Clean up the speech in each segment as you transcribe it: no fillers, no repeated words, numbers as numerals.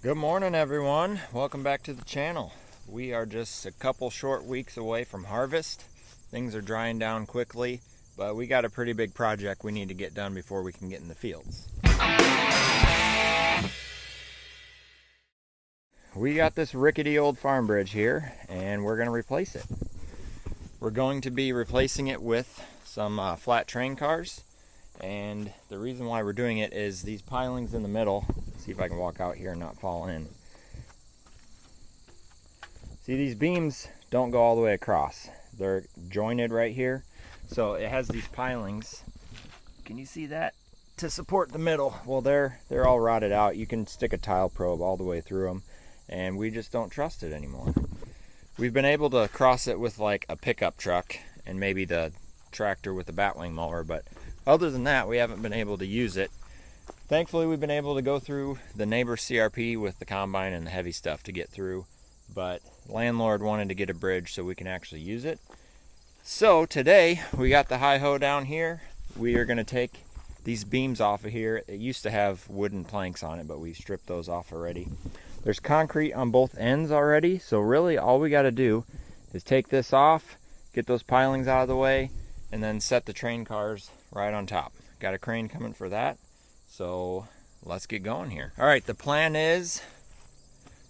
Good morning, everyone. Welcome back to the channel. We are just a couple short weeks away from harvest. Things are drying down quickly, but we got a pretty big project we need to get done before we can get in the fields. We got this rickety old farm bridge here, and we're going to replace it. We're going to be replacing it with some flat train cars, and the reason why we're doing it is these pilings in the middle. See if I can walk out here and not fall in. See, these beams don't go all the way across. They're jointed right here. So it has these pilings. Can you see that? To support the middle. Well, they're all rotted out. You can stick a tile probe all the way through them, and we just don't trust it anymore. We've been able to cross it with like a pickup truck and maybe the tractor with the batwing mower, but other than that, we haven't been able to use it. Thankfully, we've been able to go through the neighbor's CRP with the combine and the heavy stuff to get through, but landlord wanted to get a bridge so we can actually use it. So today, we got the hi-ho down here. We are going to take these beams off of here. It used to have wooden planks on it, but we stripped those off already. There's concrete on both ends already, so really all we got to do is take this off, get those pilings out of the way, and then set the train cars right on top. Got a crane coming for that. So let's get going here. All right, the plan is,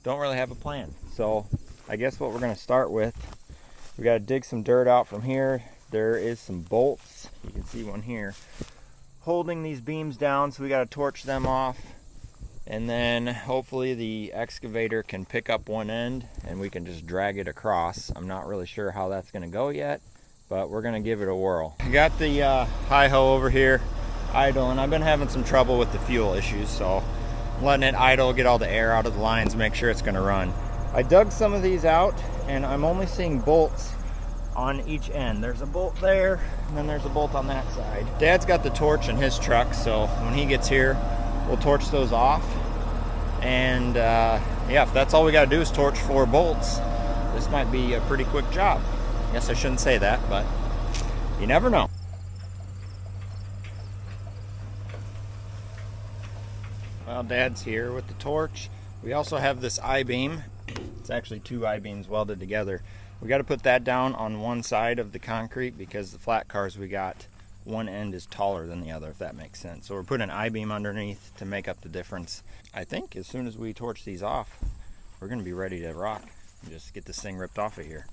don't really have a plan. So I guess what we're gonna start with, we gotta dig some dirt out from here. There is some bolts, you can see one here, holding these beams down, so we gotta torch them off. And then hopefully the excavator can pick up one end and we can just drag it across. I'm not really sure how that's gonna go yet, but we're gonna give it a whirl. We got the hi-ho over here idle, and I've been having some trouble with the fuel issues, so I'm letting it idle, get all the air out of the lines, make sure it's going to run. I dug some of these out, and I'm only seeing bolts on each end. There's a bolt there, and then there's a bolt on that side. Dad's got the torch in his truck, so when he gets here, we'll torch those off. And yeah, if that's all we got to do is torch 4 bolts, this might be a pretty quick job. I guess I shouldn't say that, but you never know. Well, Dad's here with the torch. We also have this I-beam. It's actually 2 I-beams welded together. We got to put that down on one side of the concrete because the flat cars we got, one end is taller than the other, if that makes sense. So we're putting an I-beam underneath to make up the difference. I think as soon as we torch these off, we're going to be ready to rock and just get this thing ripped off of here.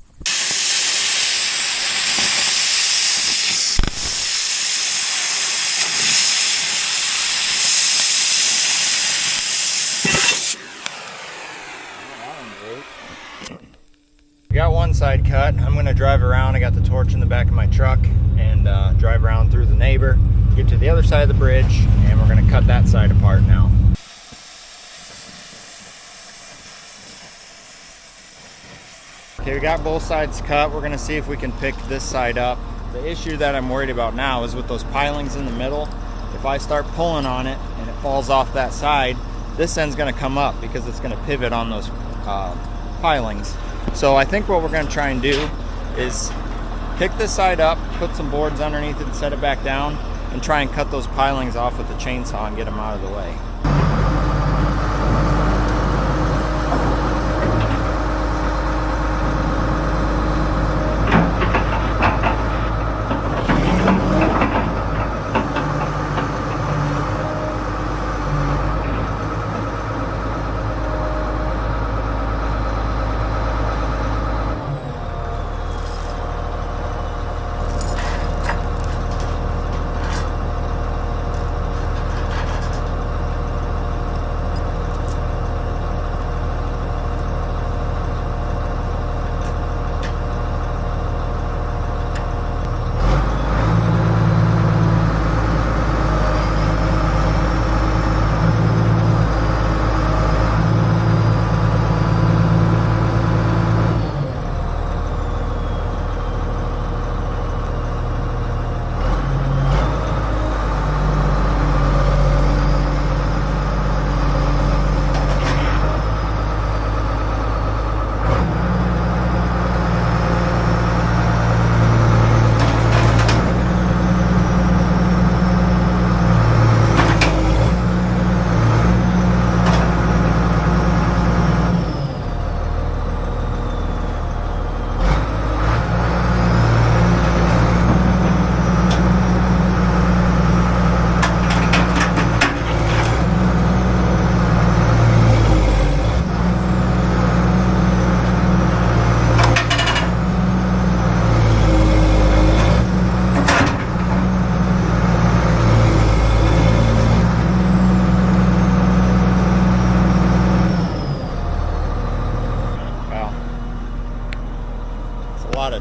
Got one side cut. I'm going to drive around. I got the torch in the back of my truck and drive around through the neighbor, get to the other side of the bridge, and we're going to cut that side apart now. Okay, we got both sides cut. We're going to see if we can pick this side up. The issue that I'm worried about now is with those pilings in the middle. If I start pulling on it and it falls off that side, this end's going to come up because it's going to pivot on those pilings. So I think what we're going to try and do is pick this side up, put some boards underneath it and set it back down, and try and cut those pilings off with the chainsaw and get them out of the way.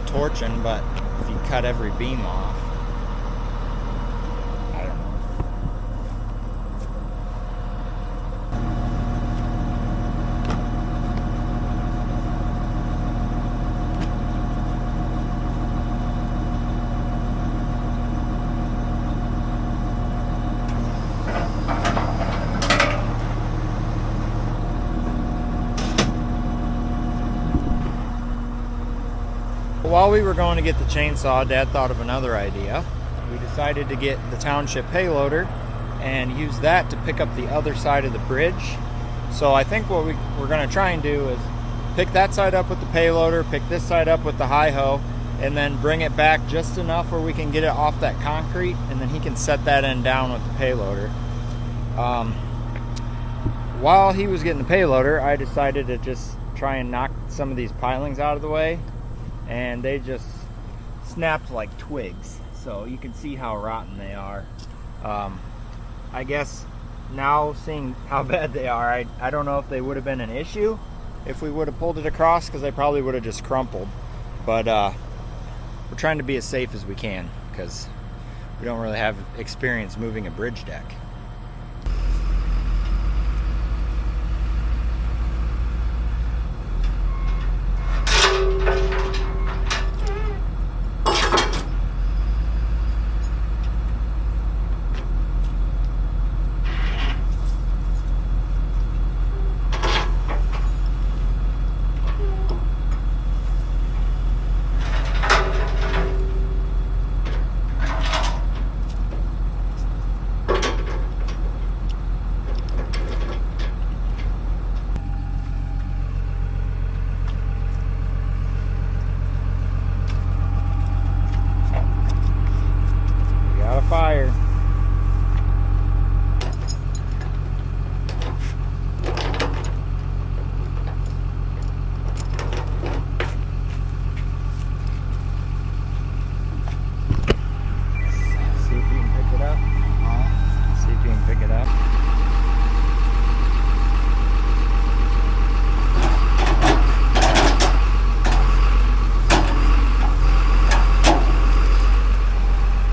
torching, but if you cut every beam off, I don't know. While we were going to get the chainsaw, Dad thought of another idea. We decided to get the township payloader and use that to pick up the other side of the bridge. So I think what we're going to try and do is pick that side up with the payloader, pick this side up with the hi-ho, and then bring it back just enough where we can get it off that concrete, and then he can set that end down with the payloader. While he was getting the payloader, I decided to just try and knock some of these pilings out of the way, and they just snapped like twigs, so you can see how rotten they are. I guess now, seeing how bad they are, I don't know if they would have been an issue if we would have pulled it across, because they probably would have just crumpled. But we're trying to be as safe as we can, because we don't really have experience moving a bridge deck. Fire. See if you can pick it up. See if you can pick it up.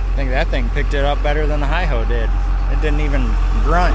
I think that thing picked it up better than the hi-ho did. It didn't even grunt.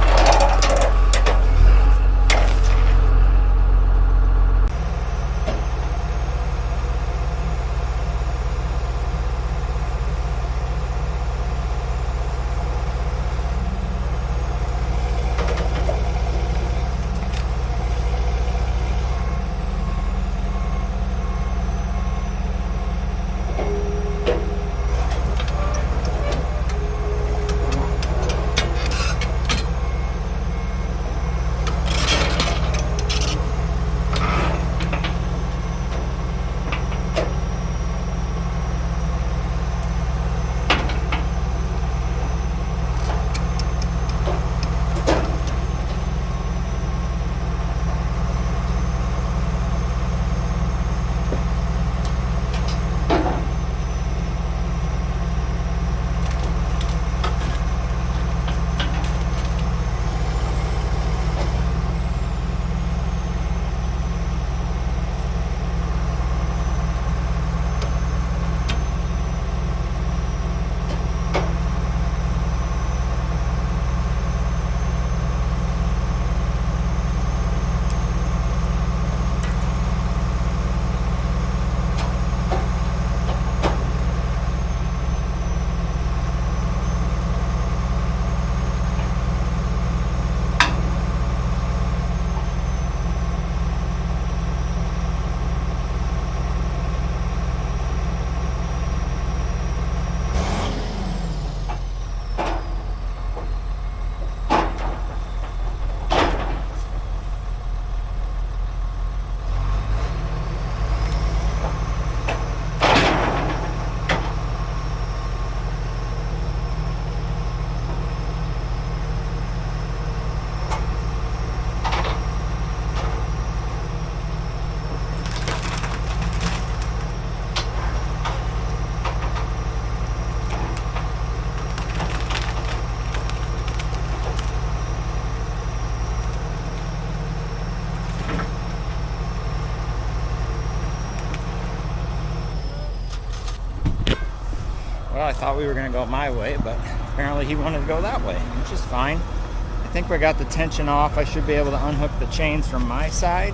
Well, I thought we were going to go my way, but apparently he wanted to go that way, which is fine. I think we got the tension off. I should be able to unhook the chains from my side,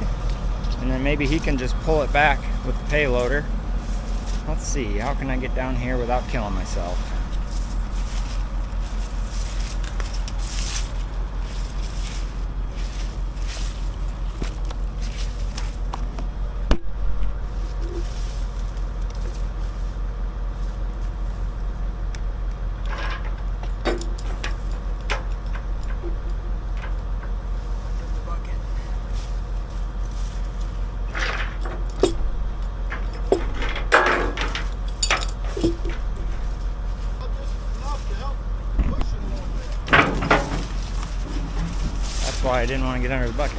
and then maybe he can just pull it back with the payloader. Let's see, how can I get down here without killing myself? Why I didn't want to get under the bucket.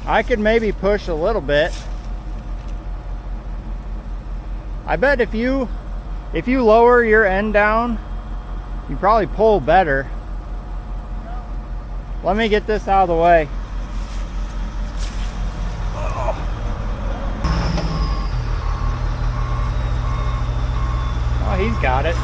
I could maybe push a little bit. I bet if you lower your end down, you probably pull better. Let me get this out of the way. Oh, he's got it.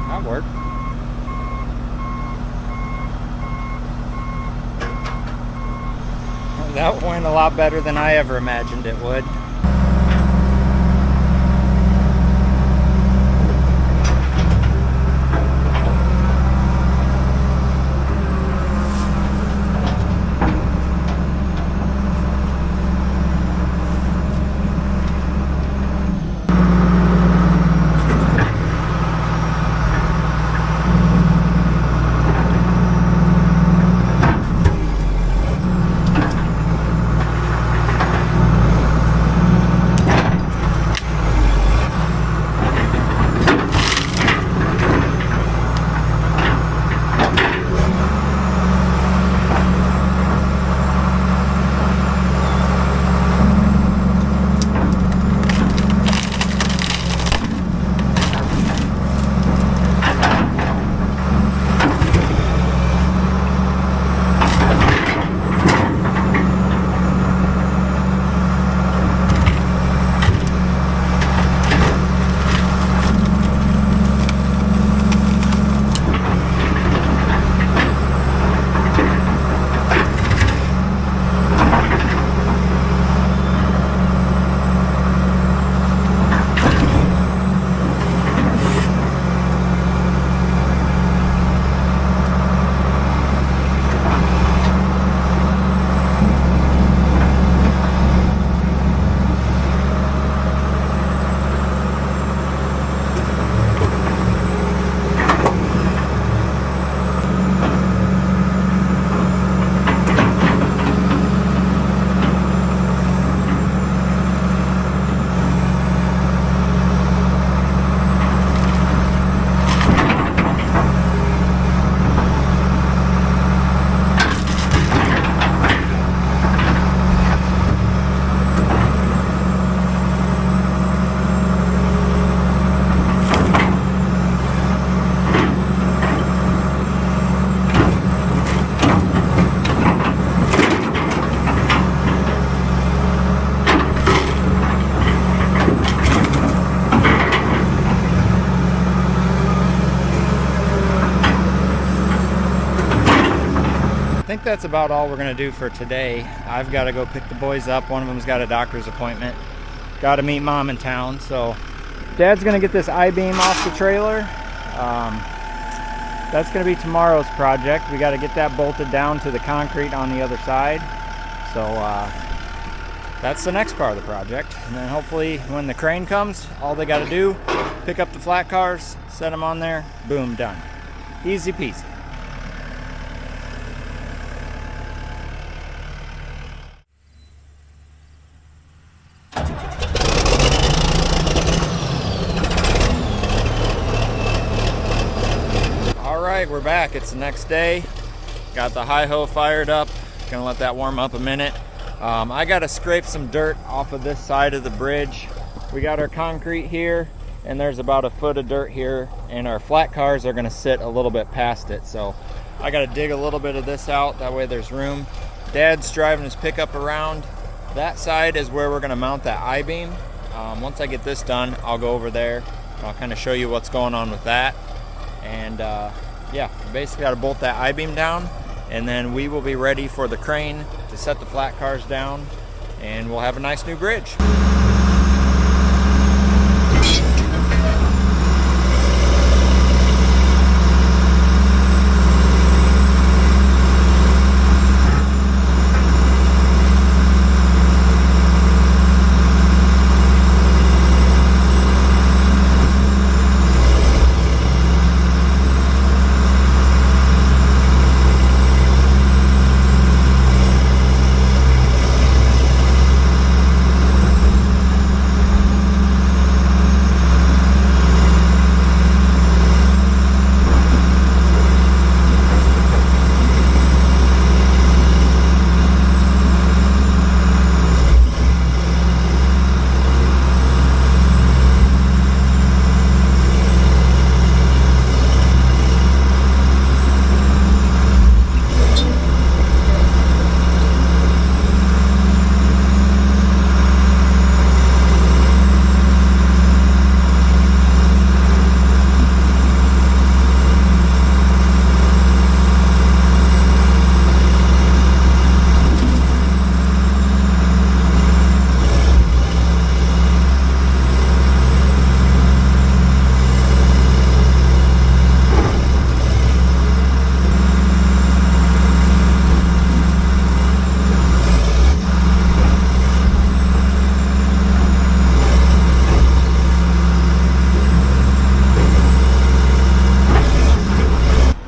That worked. That went a lot better than I ever imagined it would. I think that's about all we're gonna do for today. I've got to go pick the boys up. One of them's got a doctor's appointment. Got to meet mom in town. So dad's gonna get this I-beam off the trailer. That's gonna be tomorrow's project. We got to get that bolted down to the concrete on the other side. So that's the next part of the project. And then hopefully when the crane comes, all they got to do, pick up the flat cars, set them on there, boom, done. Easy peasy. right, we're back. It's the next day. Got the hi-ho fired up. Gonna let that warm up a minute. I gotta scrape some dirt off of this side of the bridge. We got our concrete here, and there's about a foot of dirt here, and our flat cars are gonna sit a little bit past it. So I gotta dig a little bit of this out, that way there's room. Dad's driving his pickup around. That side is where we're gonna mount that I-beam. Once I get this done, I'll go over there and I'll kind of show you what's going on with that. And yeah, basically got to bolt that I-beam down, and then we will be ready for the crane to set the flat cars down, and we'll have a nice new bridge.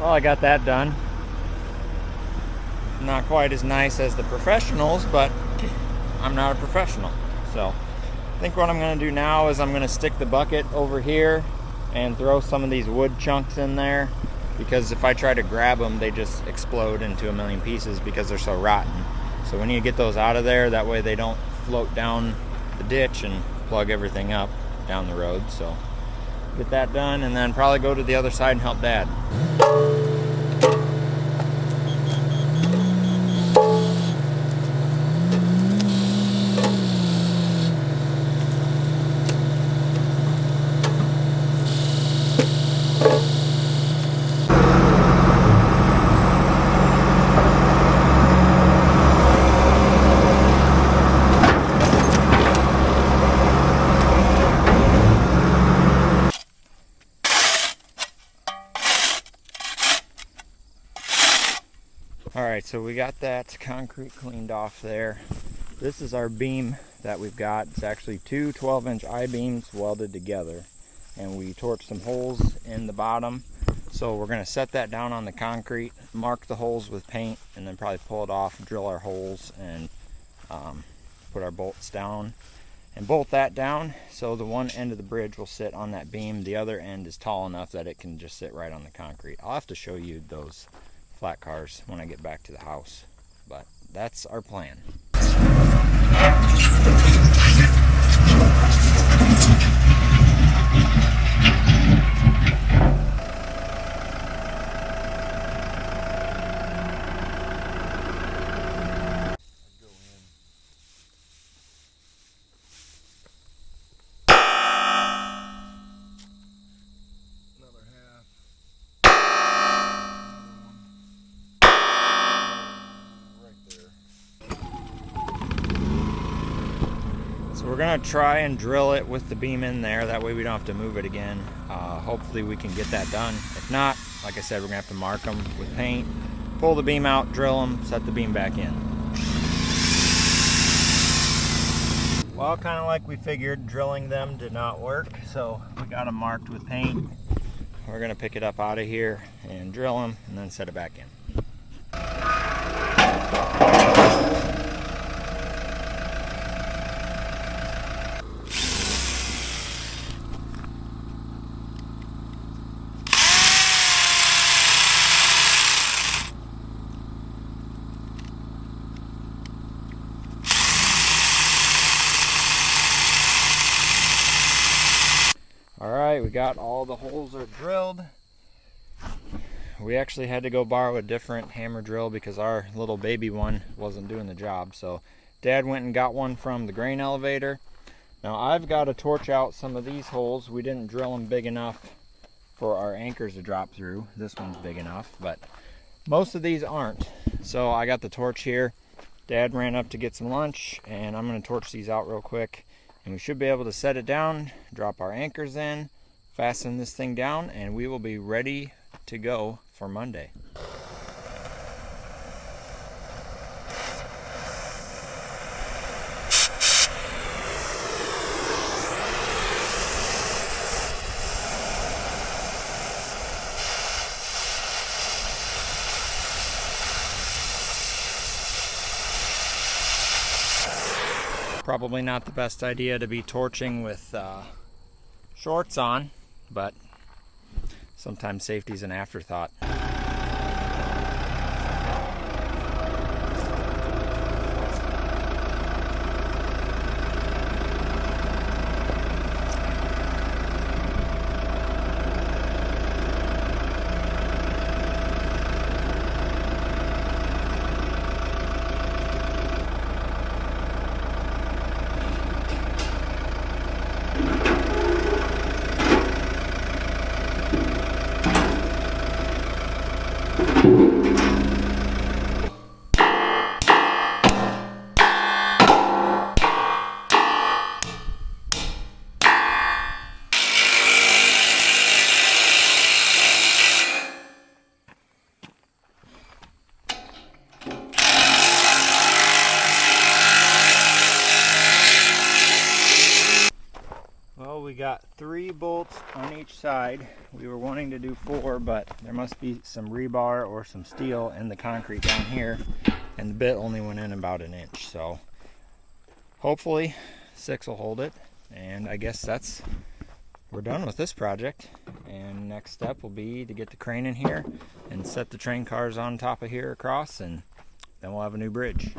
I got that done. Not quite as nice as the professionals, but I'm not a professional. So I think what I'm going to do now is I'm going to stick the bucket over here and throw some of these wood chunks in there, because if I try to grab them, they just explode into a million pieces because they're so rotten. So we need to get those out of there, that way they don't float down the ditch and plug everything up down the road. So get that done, and then probably go to the other side and help Dad. Alright, so we got that concrete cleaned off there. This is our beam that we've got. It's actually two 12-inch I-beams welded together, and we torched some holes in the bottom. So we're going to set that down on the concrete, mark the holes with paint, and then probably pull it off, drill our holes, and put our bolts down and bolt that down. So the one end of the bridge will sit on that beam. The other end is tall enough that it can just sit right on the concrete. I'll have to show you those flat cars when I get back to the house, but that's our plan. So we're gonna try and drill it with the beam in there, that way we don't have to move it again. Hopefully we can get that done. If not, like I said, we're gonna have to mark them with paint, pull the beam out, drill them, set the beam back in. Well, kind of like we figured, drilling them did not work, so we got them marked with paint. We're gonna pick it up out of here and drill them and then set it back in. right, we got all the holes are drilled. We actually had to go borrow a different hammer drill because our little baby one wasn't doing the job. So Dad went and got one from the grain elevator. Now I've got to torch out some of these holes. We didn't drill them big enough for our anchors to drop through. This one's big enough, but most of these aren't. So I got the torch here. Dad ran up to get some lunch, and I'm going to torch these out real quick. And we should be able to set it down, drop our anchors in, fasten this thing down, and we will be ready to go for Monday. Probably not the best idea to be torching with shorts on, but sometimes safety's an afterthought. Well, we got 3 bolts on each side. We were wanting to do 4, but there must be some rebar or some steel in the concrete down here, and the bit only went in about 1 inch. So hopefully 6 will hold it, and I guess we're done with this project. And next step will be to get the crane in here and set the train cars on top of here across, and then we'll have a new bridge.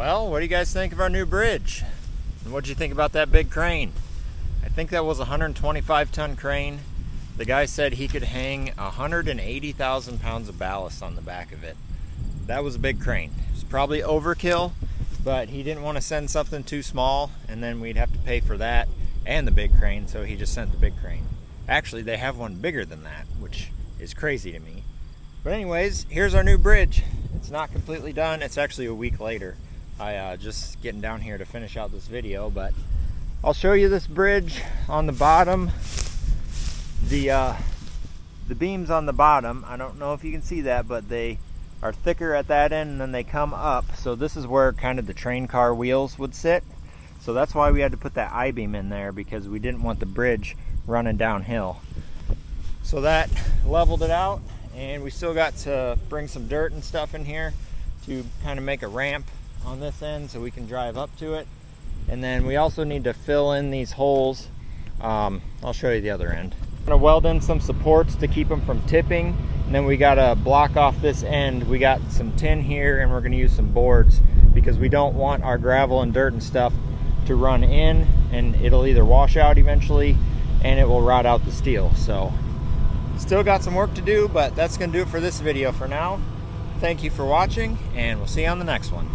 Well, what do you guys think of our new bridge? And what do you think about that big crane? I think that was a 125-ton crane. The guy said he could hang 180,000 pounds of ballast on the back of it. That was a big crane. It was probably overkill, but he didn't want to send something too small and then we'd have to pay for that and the big crane, so he just sent the big crane. Actually, they have one bigger than that, which is crazy to me. But anyways, here's our new bridge. It's not completely done. It's actually a week later. I just getting down here to finish out this video, but I'll show you this bridge on the bottom. The beams on the bottom, I don't know if you can see that, but they are thicker at that end and then they come up. So this is where kind of the train car wheels would sit. So that's why we had to put that I-beam in there, because we didn't want the bridge running downhill. So that leveled it out, and we still got to bring some dirt and stuff in here to kind of make a ramp on this end so we can drive up to it. And then we also need to fill in these holes. I'll show you the other end. I'm gonna weld in some supports to keep them from tipping, and then we gotta block off this end. We got some tin here and we're gonna use some boards because we don't want our gravel and dirt and stuff to run in, and it'll either wash out eventually and it will rot out the steel. So still got some work to do, but that's gonna do it for this video for now. Thank you for watching, and we'll see you on the next one.